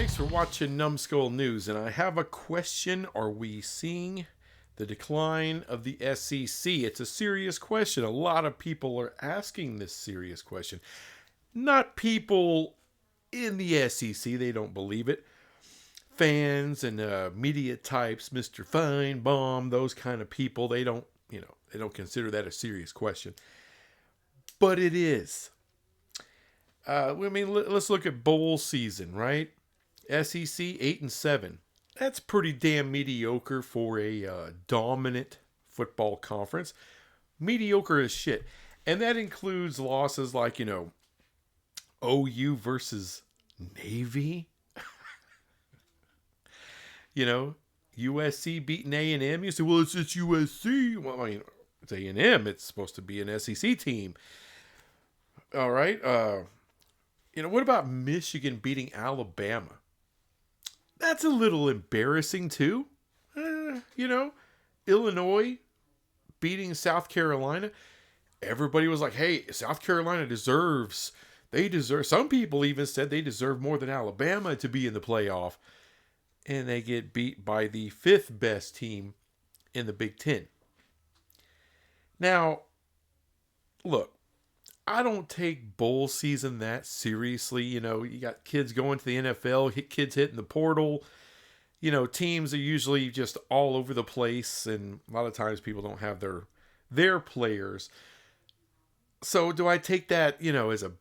Thanks for watching Numbskull News, and I have a question. Are we seeing the decline of the SEC? It's a serious question. A lot of people are asking this serious question. Not people in the SEC, they don't believe it. Fans and media types, Mr. Feinbaum, those kind of people, they don't consider that a serious question. But it is. Let's look at bowl season, right? SEC 8-7. That's pretty damn mediocre for a dominant football conference. Mediocre as shit. And that includes losses like, OU versus Navy. USC beating A&M. You say, well, it's USC. Well, it's A&M. It's supposed to be an SEC team. All right. What about Michigan beating Alabama? That's a little embarrassing too. Illinois beating South Carolina. Everybody was like, hey, South Carolina deserves. Some people even said they deserve more than Alabama to be in the playoff. And they get beat by the fifth best team in the Big Ten. Now, look, I don't take bowl season that seriously. You got kids going to the NFL, kids hitting the portal. Teams are usually just all over the place, and a lot of times people don't have their players. So do I take that, as a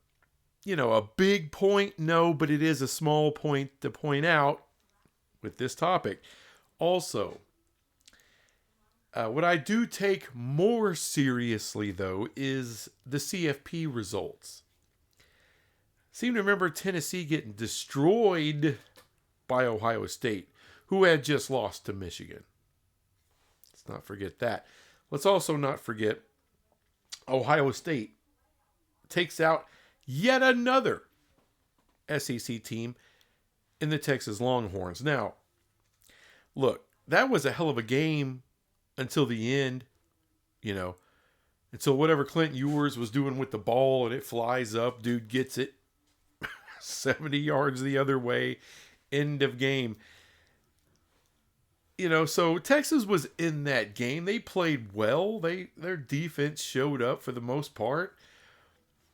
big point? No, but it is a small point to point out with this topic. Also, what I do take more seriously, though, is the CFP results. Seem to remember Tennessee getting destroyed by Ohio State, who had just lost to Michigan. Let's not forget that. Let's also not forget Ohio State takes out yet another SEC team in the Texas Longhorns. Now, look, that was a hell of a game until the end, until whatever Clint Ewers was doing with the ball and it flies up, dude gets it 70 yards the other way, end of game. So Texas was in that game. They played well. Their defense showed up for the most part.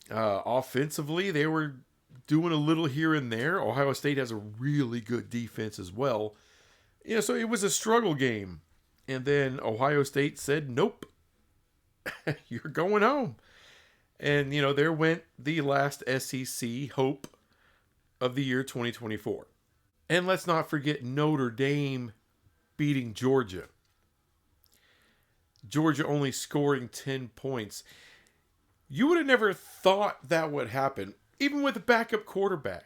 Offensively, they were doing a little here and there. Ohio State has a really good defense as well. So it was a struggle game. And then Ohio State said, nope, you're going home. And, there went the last SEC hope of the year 2024. And let's not forget Notre Dame beating Georgia. Georgia only scoring 10 points. You would have never thought that would happen, even with a backup quarterback.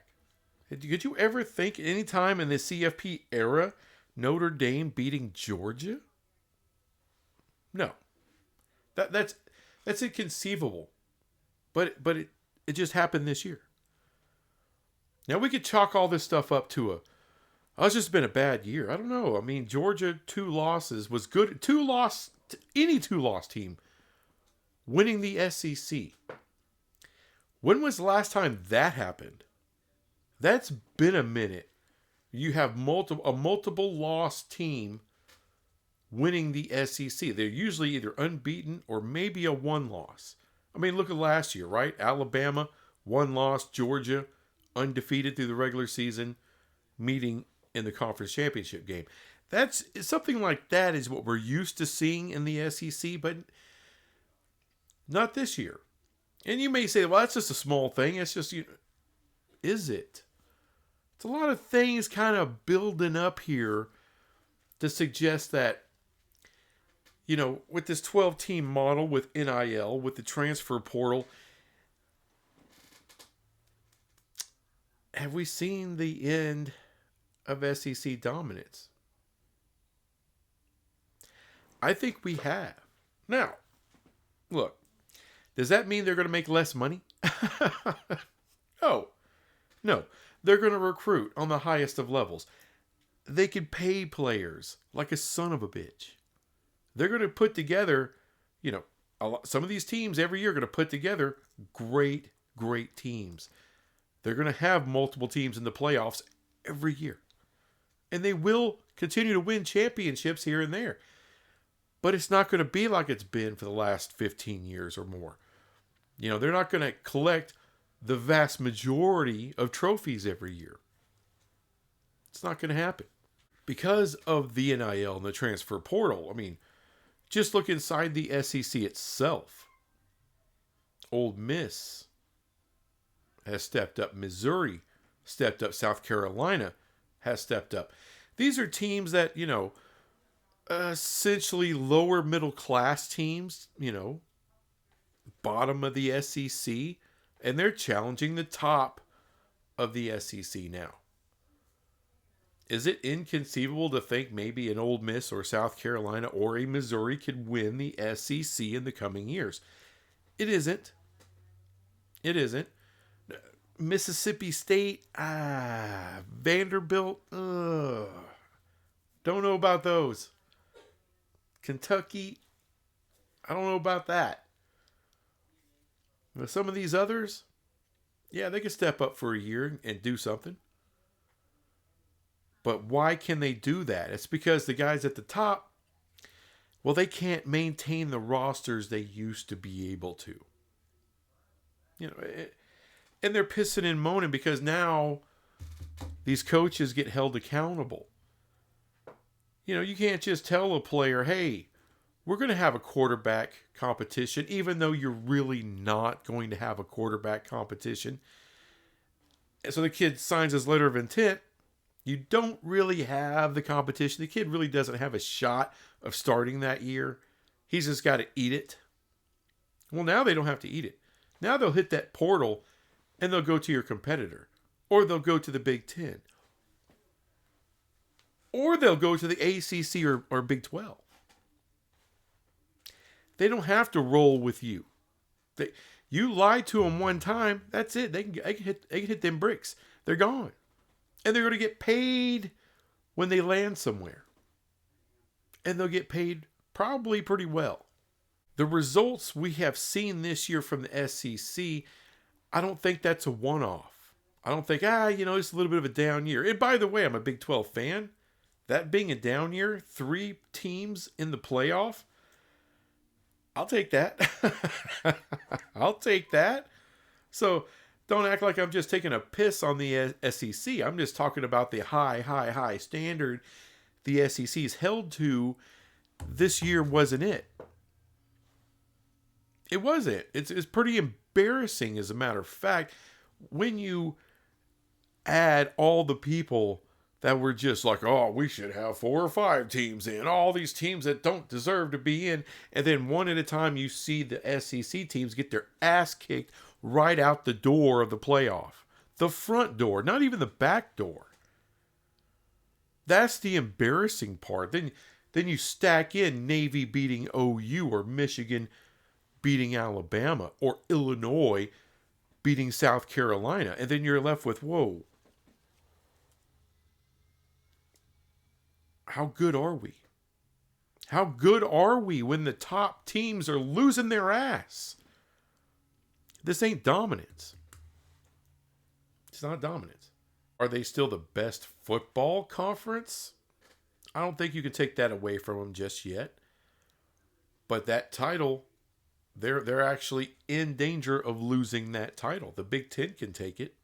Could you ever think any time in the CFP era Notre Dame beating Georgia? No. That's inconceivable. But it just happened this year. Now we could chalk all this stuff up to it's just been a bad year. I don't know. Georgia 2 losses was good. Any 2-loss team winning the SEC. When was the last time that happened? That's been a minute. You have a multiple loss team winning the SEC. They're usually either unbeaten or maybe a 1 loss. Look at last year, right? Alabama, 1 loss. Georgia, undefeated through the regular season, meeting in the conference championship game. That's something like that is what we're used to seeing in the SEC, but not this year. And you may say, well, that's just a small thing. It's just, is it? It's a lot of things kind of building up here to suggest that, with this 12-team model, with NIL, with the transfer portal, have we seen the end of SEC dominance? I think we have. Now, look, does that mean they're going to make less money? No. They're going to recruit on the highest of levels. They could pay players like a son of a bitch. They're going to put together, some of these teams every year are going to put together great teams. They're going to have multiple teams in the playoffs every year. And they will continue to win championships here and there. But it's not going to be like it's been for the last 15 years or more. They're not going to collect the vast majority of trophies every year. It's not going to happen. Because of the NIL and the transfer portal, just look inside the SEC itself. Ole Miss has stepped up. Missouri stepped up. South Carolina has stepped up. These are teams that, essentially lower middle class teams, bottom of the SEC, and they're challenging the top of the SEC now. Is it inconceivable to think maybe an Ole Miss or South Carolina or a Missouri could win the SEC in the coming years? It isn't. It isn't. Mississippi State, Vanderbilt, don't know about those. Kentucky, I don't know about that. But some of these others, yeah, they can step up for a year and do something. But why can they do that? It's because the guys at the top, well, they can't maintain the rosters they used to be able to. And they're pissing and moaning because now these coaches get held accountable. You can't just tell a player, hey, we're going to have a quarterback competition, even though you're really not going to have a quarterback competition. And so the kid signs his letter of intent. You don't really have the competition. The kid really doesn't have a shot of starting that year. He's just got to eat it. Well, now they don't have to eat it. Now they'll hit that portal and they'll go to your competitor. Or they'll go to the Big Ten. Or they'll go to the ACC or Big 12. They don't have to roll with you. You lie to them one time, that's it. They can hit them bricks. They're gone. And they're going to get paid when they land somewhere. And they'll get paid probably pretty well. The results we have seen this year from the SEC, I don't think that's a one-off. I don't think, it's a little bit of a down year. And by the way, I'm a Big 12 fan. That being a down year, 3 teams in the playoff, I'll take that. I'll take that. So don't act like I'm just taking a piss on the SEC. I'm just talking about the high standard the SEC's held to. This year wasn't it. It wasn't. It's pretty embarrassing, as a matter of fact, when you add all the people that were just like, oh, we should have 4 or 5 teams in, all these teams that don't deserve to be in, and then one at a time you see the SEC teams get their ass kicked right out the door of the playoff. The front door, not even the back door. That's the embarrassing part. Then you stack in Navy beating OU, or Michigan beating Alabama, or Illinois beating South Carolina, and then you're left with, whoa, how good are we? How good are we when the top teams are losing their ass? This ain't dominance. It's not dominance. Are they still the best football conference? I don't think you can take that away from them just yet. But that title, they're actually in danger of losing that title. The Big Ten can take it.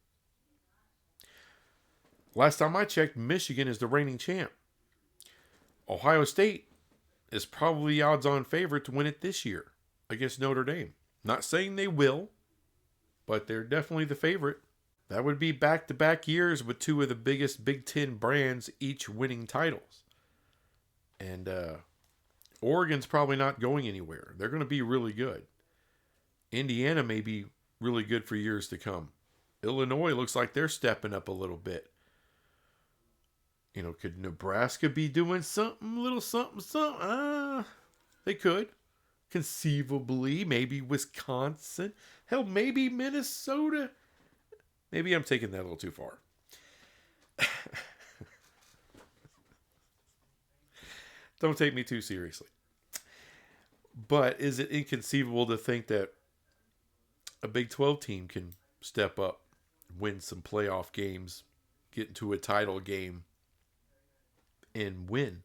Last time I checked, Michigan is the reigning champ. Ohio State is probably the odds-on favorite to win it this year against Notre Dame. Not saying they will, but they're definitely the favorite. That would be back-to-back years with 2 of the biggest Big Ten brands each winning titles. And Oregon's probably not going anywhere. They're going to be really good. Indiana may be really good for years to come. Illinois looks like they're stepping up a little bit. Could Nebraska be doing something, little something? They could. Conceivably, maybe Wisconsin. Hell, maybe Minnesota. Maybe I'm taking that a little too far. Don't take me too seriously. But is it inconceivable to think that a Big 12 team can step up, win some playoff games, get into a title game and win.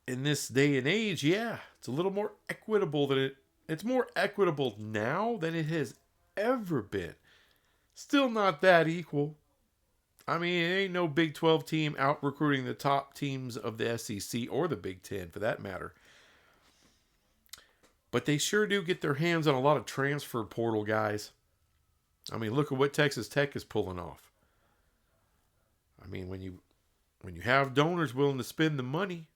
In this day and age, yeah, it's a little more equitable it's more equitable now than it has ever been. Still not that equal. I mean, it ain't no Big 12 team out recruiting the top teams of the SEC or the Big 10 for that matter. But they sure do get their hands on a lot of transfer portal guys. I mean, look at what Texas Tech is pulling off. I mean, when you have donors willing to spend the money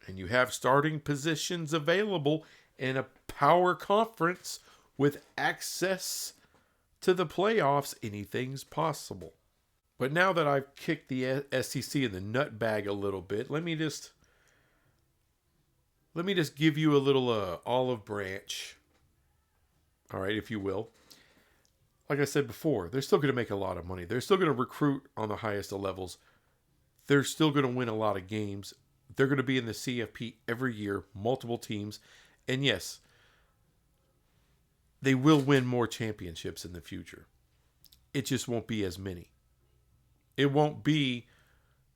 and you have starting positions available in a power conference with access to the playoffs, anything's possible. But now that I've kicked the SEC in the nut bag a little bit, let me just give you a little olive branch. All right, if you will. Like I said before, they're still going to make a lot of money. They're still going to recruit on the highest of levels. They're still going to win a lot of games. They're going to be in the CFP every year, multiple teams. And yes, they will win more championships in the future. It just won't be as many. It won't be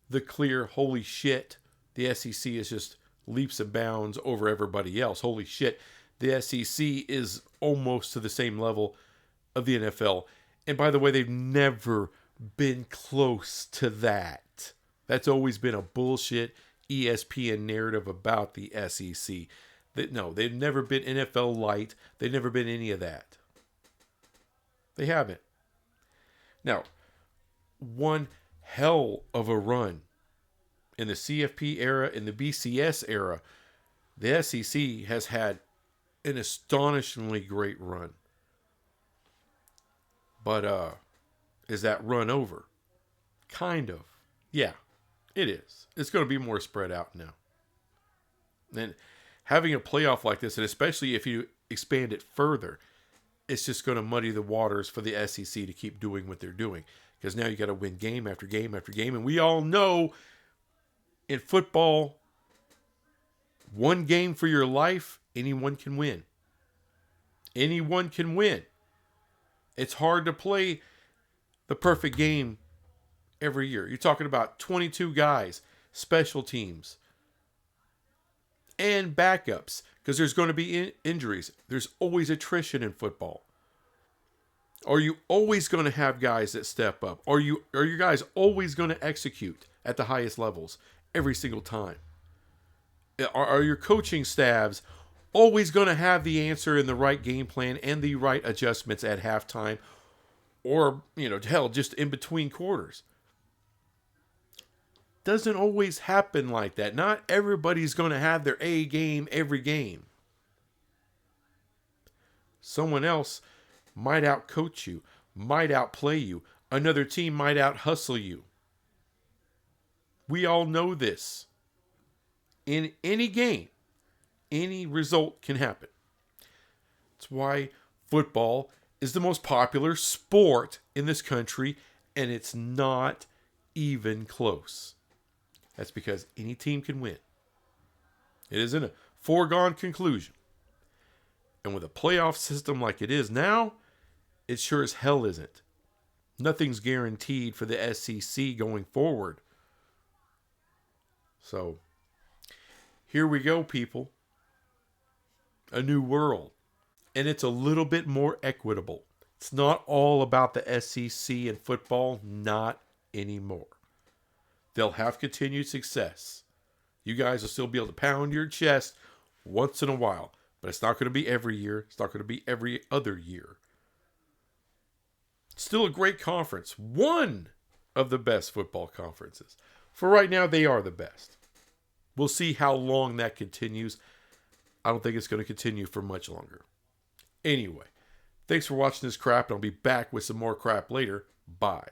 the clear, holy shit, the SEC is just leaps and bounds over everybody else. Holy shit, the SEC is almost to the same level of the NFL. And by the way, they've never been close to that. That's always been a bullshit ESPN narrative about the SEC. No, they've never been NFL light. They've never been any of that. They haven't. Now, one hell of a run in the CFP era, in the BCS era, the SEC has had an astonishingly great run. But is that run over? Kind of. Yeah, it is. It's going to be more spread out now. And having a playoff like this, and especially if you expand it further, it's just going to muddy the waters for the SEC to keep doing what they're doing. Because now you got to win game after game after game. And we all know in football, one game for your life, anyone can win. Anyone can win. It's hard to play the perfect game every year. You're talking about 22 guys, special teams, and backups. Because there's going to be injuries. There's always attrition in football. Are you always going to have guys that step up? Are your guys always going to execute at the highest levels every single time? Are your coaching staffs always going to have the answer in the right game plan and the right adjustments at halftime or, hell, just in between quarters? Doesn't always happen like that. Not everybody's going to have their A game every game. Someone else might outcoach you, might outplay you. Another team might out-hustle you. We all know this. In any game, any result can happen. That's why football is the most popular sport in this country, and it's not even close. That's because any team can win. It isn't a foregone conclusion. And with a playoff system like it is now, it sure as hell isn't. Nothing's guaranteed for the SEC going forward. So, here we go, people. A new world. And it's a little bit more equitable. It's not all about the SEC and football. Not anymore. They'll have continued success. You guys will still be able to pound your chest once in a while. But it's not going to be every year. It's not going to be every other year. Still a great conference. One of the best football conferences. For right now, they are the best. We'll see how long that continues. I don't think it's going to continue for much longer. Anyway, thanks for watching this crap, and I'll be back with some more crap later. Bye.